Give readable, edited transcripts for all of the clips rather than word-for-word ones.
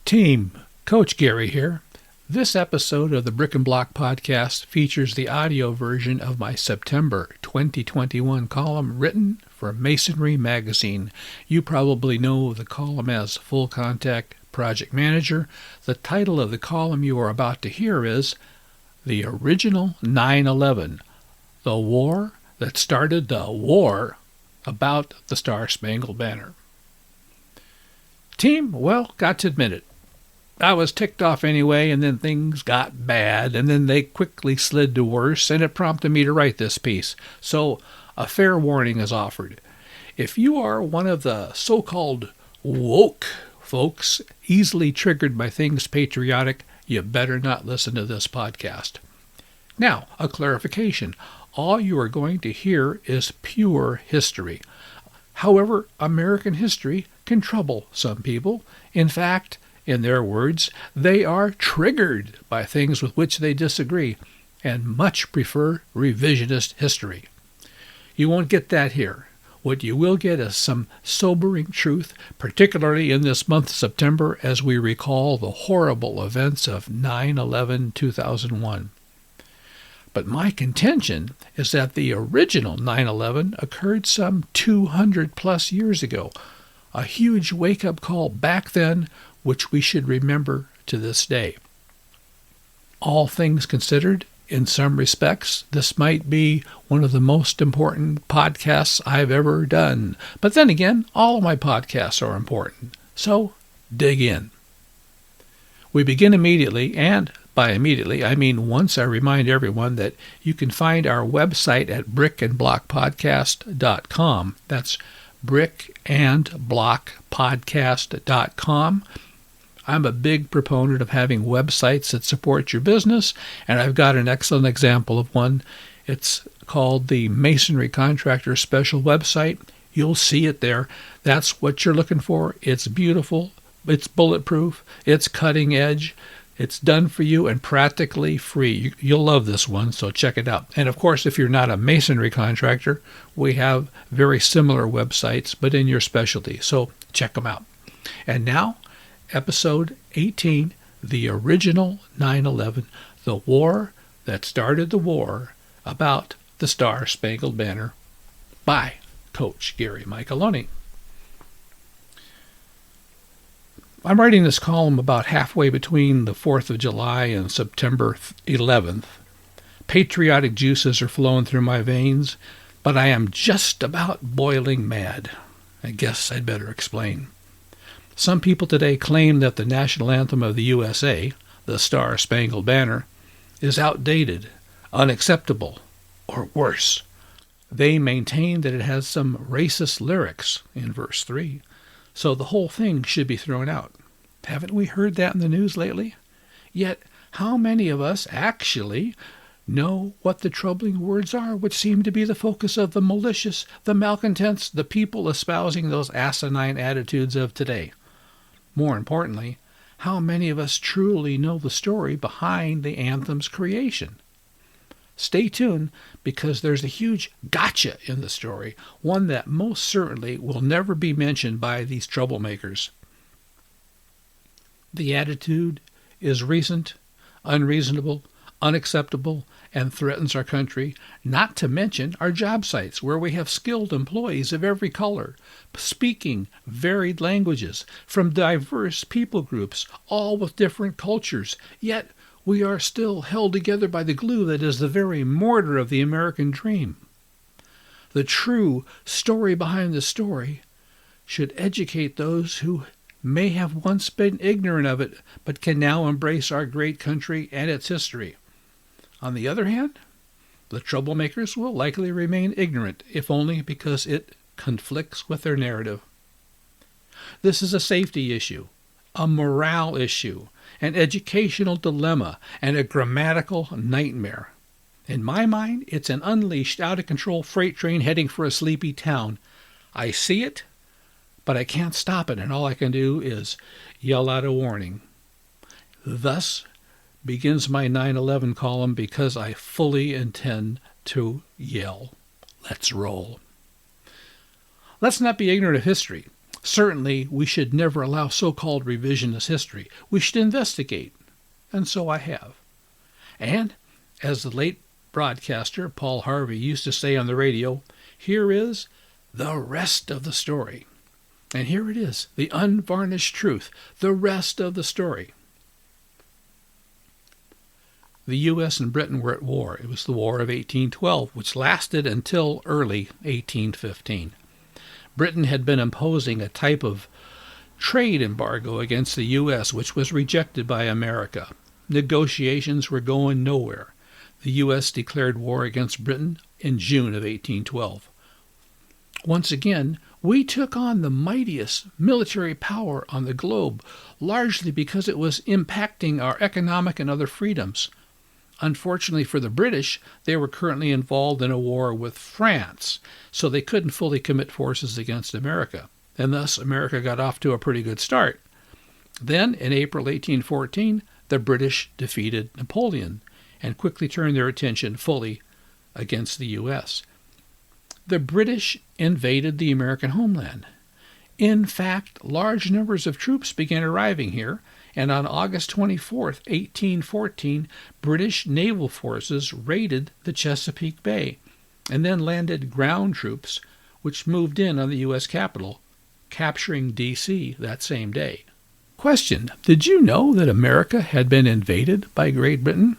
Team, Coach Gary here. This episode of the Brick and Block Podcast features the audio version of my September 2021 column written for Masonry magazine. You probably know the column as Full Contact Project Manager. The title of the column you are about to hear is The Original 9/11, the war that started the war about the Star Spangled Banner. Team, well, got to admit it. I was ticked off anyway, and then things got bad, and then they quickly slid to worse, and it prompted me to write this piece. So a fair warning is offered. If you are one of the so-called woke folks, easily triggered by things patriotic, you better not listen to this podcast. Now, a clarification. All you are going to hear is pure history. However, American history can trouble some people. In fact, in their words, they are triggered by things with which they disagree and much prefer revisionist history. You won't get that here. What you will get is some sobering truth, particularly in this month of September as we recall the horrible events of 9/11/2001. But my contention is that the original 9/11 occurred some 200 plus years ago, a huge wake-up call back then, which we should remember to this day. All things considered, in some respects, this might be one of the most important podcasts I've ever done. But then again, all of my podcasts are important. So, dig in. We begin immediately, and by immediately, I mean once I remind everyone that you can find our website at brickandblockpodcast.com. That's brickandblockpodcast.com. I'm a big proponent of having websites that support your business, and I've got an excellent example of one. It's called the Masonry Contractor Special website. You'll see it there. That's what you're looking for. It's beautiful. It's bulletproof. It's cutting edge. It's done for you and practically free. You'll love this one, so check it out. And of course, if you're not a masonry contractor, we have very similar websites, but in your specialty. So check them out. And now, Episode 18, The Original 9/11, the war that started the war about the Star Spangled Banner, by Coach Gary Micheloni. I'm writing this column about halfway between the 4th of July and September 11th. Patriotic juices are flowing through my veins, but I am just about boiling mad. I guess I'd better explain. Some people today claim that the national anthem of the USA, the Star Spangled Banner, is outdated, unacceptable, or worse. They maintain that it has some racist lyrics in verse 3. So the whole thing should be thrown out. Haven't we heard that in the news lately? Yet, how many of us actually know what the troubling words are, which seem to be the focus of the malicious, the malcontents, the people espousing those asinine attitudes of today? More importantly, how many of us truly know the story behind the anthem's creation? Stay tuned, because there's a huge gotcha in the story, one that most certainly will never be mentioned by these troublemakers. The attitude is recent, unreasonable, unacceptable, and threatens our country, not to mention our job sites, where we have skilled employees of every color, speaking varied languages, from diverse people groups, all with different cultures, yet we are still held together by the glue that is the very mortar of the American dream. The true story behind the story should educate those who may have once been ignorant of it, but can now embrace our great country and its history. On the other hand, the troublemakers will likely remain ignorant, if only because it conflicts with their narrative. This is a safety issue, a morale issue, an educational dilemma, and a grammatical nightmare. In my mind, it's an unleashed, out-of-control freight train heading for a sleepy town. I see it, but I can't stop it, and all I can do is yell out a warning. Thus begins my 9/11 column, because I fully intend to yell. Let's roll. Let's not be ignorant of history. Certainly, we should never allow so-called revisionist history. We should investigate. And so I have. And, as the late broadcaster Paul Harvey used to say on the radio, here is the rest of the story. And here it is, the unvarnished truth, the rest of the story. The U.S. and Britain were at war. It was the War of 1812, which lasted until early 1815. Britain had been imposing a type of trade embargo against the U.S., which was rejected by America. Negotiations were going nowhere. The U.S. declared war against Britain in June of 1812. Once again, we took on the mightiest military power on the globe, largely because it was impacting our economic and other freedoms. Unfortunately for the British, they were currently involved in a war with France, so they couldn't fully commit forces against America, and thus America got off to a pretty good start. Then, in April 1814, the British defeated Napoleon and quickly turned their attention fully against the U.S. The British invaded the American homeland. In fact, large numbers of troops began arriving here, and on August 24, 1814, British naval forces raided the Chesapeake Bay and then landed ground troops, which moved in on the U.S. Capitol, capturing D.C. that same day. Question: did you know that America had been invaded by Great Britain?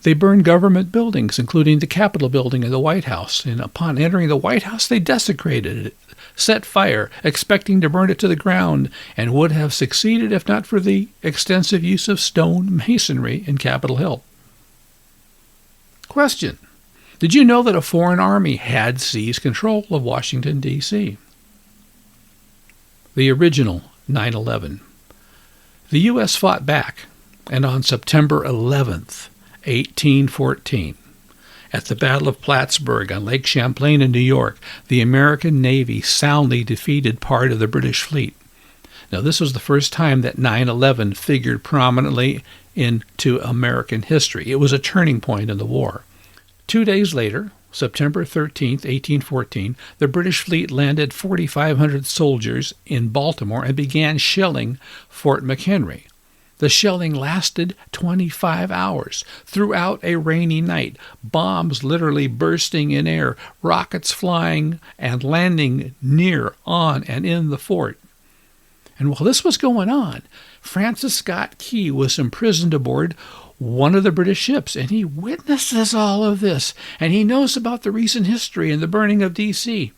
They burned government buildings, including the Capitol building and the White House, and upon entering the White House, they desecrated it, set fire, expecting to burn it to the ground, and would have succeeded if not for the extensive use of stone masonry in Capitol Hill. Question: did you know that a foreign army had seized control of Washington, D.C.? The original 9/11. The U.S. fought back, and on September 11th, 1814, at the Battle of Plattsburgh on Lake Champlain in New York, the American Navy soundly defeated part of the British fleet. Now, this was the first time that 9/11 figured prominently into American history. It was a turning point in the war. 2 days later, September 13th, 1814, the British fleet landed 4,500 soldiers in Baltimore and began shelling Fort McHenry. The shelling lasted 25 hours throughout a rainy night, bombs literally bursting in air, rockets flying and landing near, on, and in the fort. And while this was going on, Francis Scott Key was imprisoned aboard one of the British ships, and he witnesses all of this, and he knows about the recent history and the burning of D.C.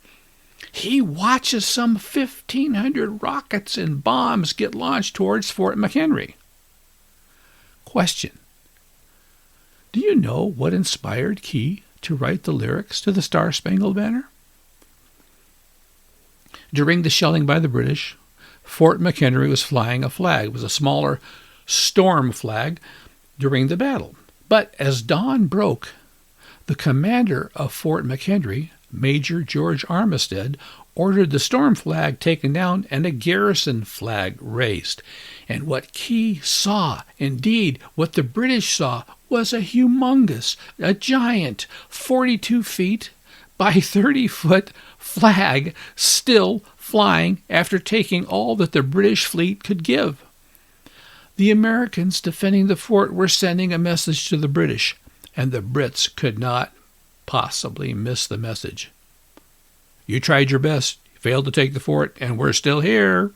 He watches some 1,500 rockets and bombs get launched towards Fort McHenry. Question: do you know what inspired Key to write the lyrics to the Star Spangled Banner? During the shelling by the British, Fort McHenry was flying a flag. It was a smaller storm flag during the battle. But as dawn broke, the commander of Fort McHenry, Major George Armistead, ordered the storm flag taken down and a garrison flag raised. And what Key saw, indeed what the British saw, was a humongous, a giant 42 feet by 30-foot flag still flying after taking all that the British fleet could give. The Americans defending the fort were sending a message to the British, and the Brits could not possibly miss the message. You tried your best, failed to take the fort, and we're still here.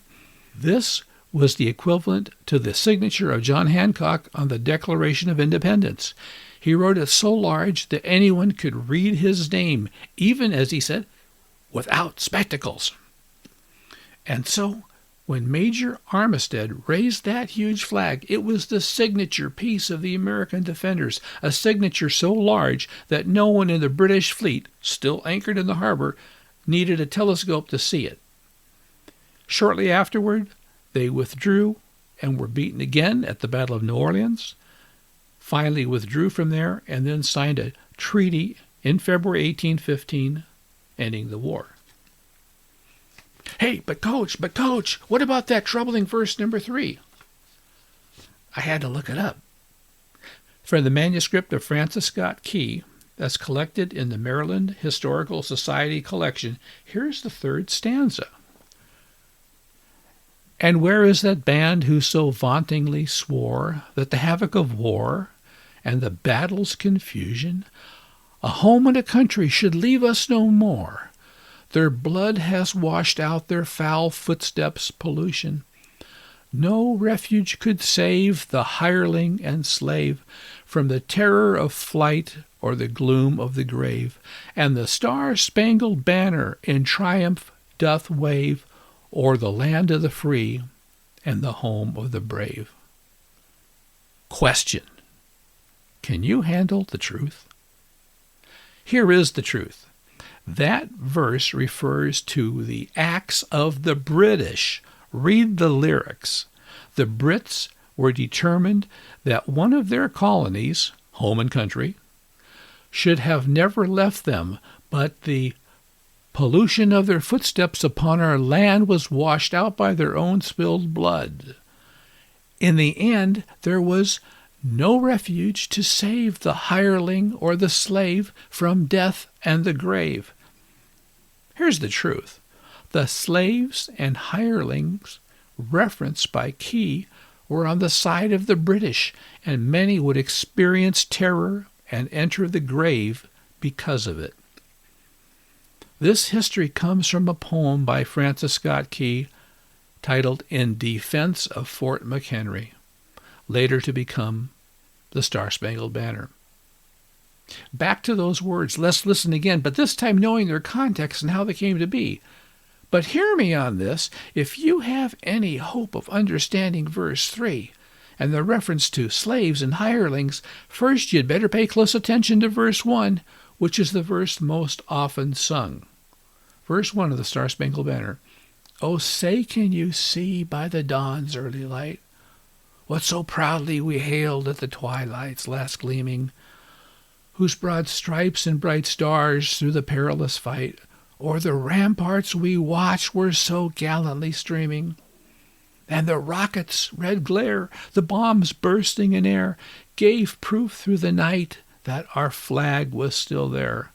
This was the equivalent to the signature of John Hancock on the Declaration of Independence. He wrote it so large that anyone could read his name, even, as he said, without spectacles. And so, when Major Armistead raised that huge flag, it was the signature piece of the American defenders, a signature so large that no one in the British fleet, still anchored in the harbor, needed a telescope to see it. Shortly afterward, they withdrew and were beaten again at the Battle of New Orleans, finally withdrew from there, and then signed a treaty in February 1815, ending the war. Hey, but coach, what about that troubling verse number 3? I had to look it up. From the manuscript of Francis Scott Key, that's collected in the Maryland Historical Society collection, here's the third stanza. And where is that band who so vauntingly swore that the havoc of war and the battle's confusion, a home and a country should leave us no more? Their blood has washed out their foul footsteps' pollution. No refuge could save the hireling and slave from the terror of flight or the gloom of the grave, and the star-spangled banner in triumph doth wave o'er the land of the free and the home of the brave. Question: can you handle the truth? Here is the truth. That verse refers to the acts of the British. Read the lyrics. The Brits were determined that one of their colonies, home and country, should have never left them, but the pollution of their footsteps upon our land was washed out by their own spilled blood. In the end, there was no refuge to save the hireling or the slave from death and the grave. Here's the truth. The slaves and hirelings referenced by Key were on the side of the British, and many would experience terror and enter the grave because of it. This history comes from a poem by Francis Scott Key titled In Defense of Fort McHenry, later to become the Star Spangled Banner. Back to those words, let's listen again, but this time knowing their context and how they came to be. But hear me on this. If you have any hope of understanding verse 3 and the reference to slaves and hirelings, first you'd better pay close attention to verse 1, which is the verse most often sung. Verse 1 of the Star Spangled Banner. Oh, say can you see by the dawn's early light what so proudly we hailed at the twilight's last gleaming, whose broad stripes and bright stars through the perilous fight o'er the ramparts we watched were so gallantly streaming, and the rockets' red glare, the bombs bursting in air, gave proof through the night that our flag was still there.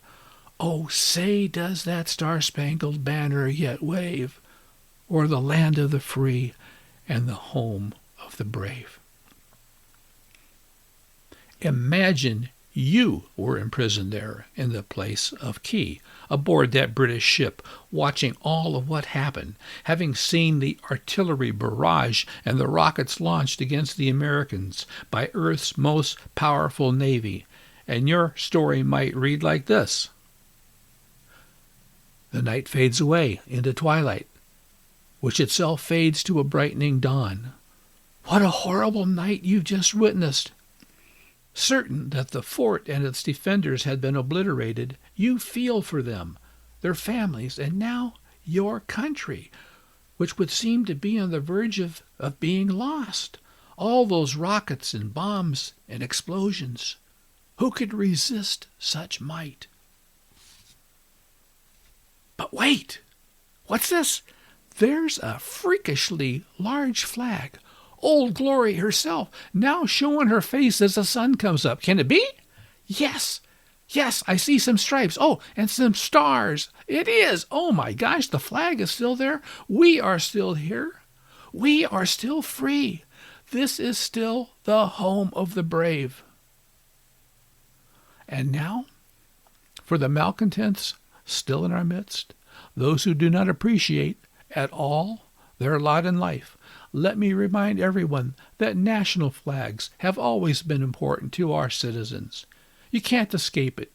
Oh, say does that star-spangled banner yet wave o'er the land of the free and the home of the brave. Imagine you were imprisoned there in the place of Key, aboard that British ship, watching all of what happened, having seen the artillery barrage and the rockets launched against the Americans by Earth's most powerful navy. And your story might read like this. The night fades away into twilight, which itself fades to a brightening dawn. What a horrible night you've just witnessed. Certain that the fort and its defenders had been obliterated, you feel for them, their families, and now your country, which would seem to be on the verge of being lost. All those rockets and bombs and explosions. Who could resist such might? But wait! What's this? There's a freakishly large flag. Old Glory herself, now showing her face as the sun comes up. Can it be? Yes, I see some stripes. Oh, and some stars. It is. Oh my gosh, the flag is still there. We are still here. We are still free. This is still the home of the brave. And now, for the malcontents still in our midst, those who do not appreciate at all their lot in life, let me remind everyone that national flags have always been important to our citizens. You can't escape it.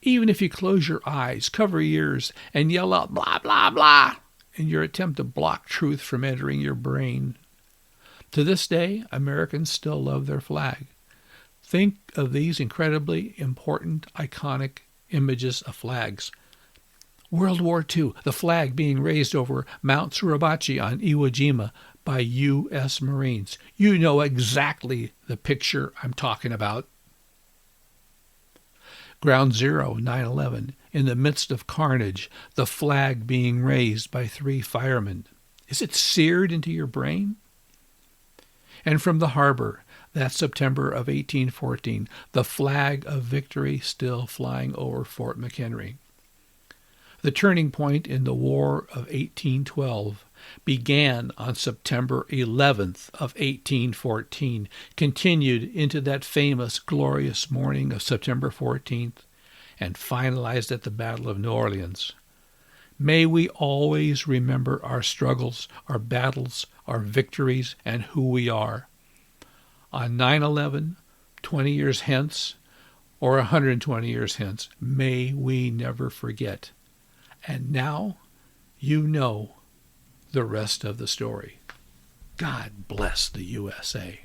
Even if you close your eyes, cover your ears, and yell out blah, blah, blah in your attempt to block truth from entering your brain. To this day, Americans still love their flag. Think of these incredibly important, iconic images of flags. World War II, the flag being raised over Mount Suribachi on Iwo Jima by U.S. Marines. You know exactly the picture I'm talking about. Ground Zero, 9/11, in the midst of carnage, the flag being raised by 3 firemen. Is it seared into your brain? And from the harbor, that September of 1814, the flag of victory still flying over Fort McHenry. The turning point in the War of 1812 began on September 11th of 1814, continued into that famous glorious morning of September 14th, and finalized at the Battle of New Orleans. May we always remember our struggles, our battles, our victories, and who we are. On 9/11, 20 years hence, or 120 years hence, may we never forget. And now you know the rest of the story. God bless the USA.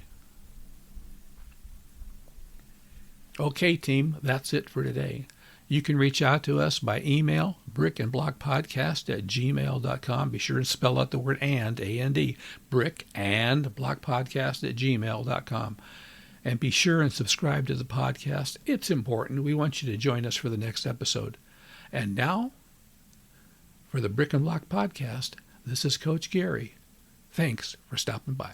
Okay, team, that's it for today. You can reach out to us by email, brickandblockpodcast@gmail.com. Be sure to spell out the word and, A-N-D, brickandblockpodcast@gmail.com. And be sure and subscribe to the podcast. It's important. We want you to join us for the next episode. And now, for the Brick and Block Podcast, this is Coach Gary. Thanks for stopping by.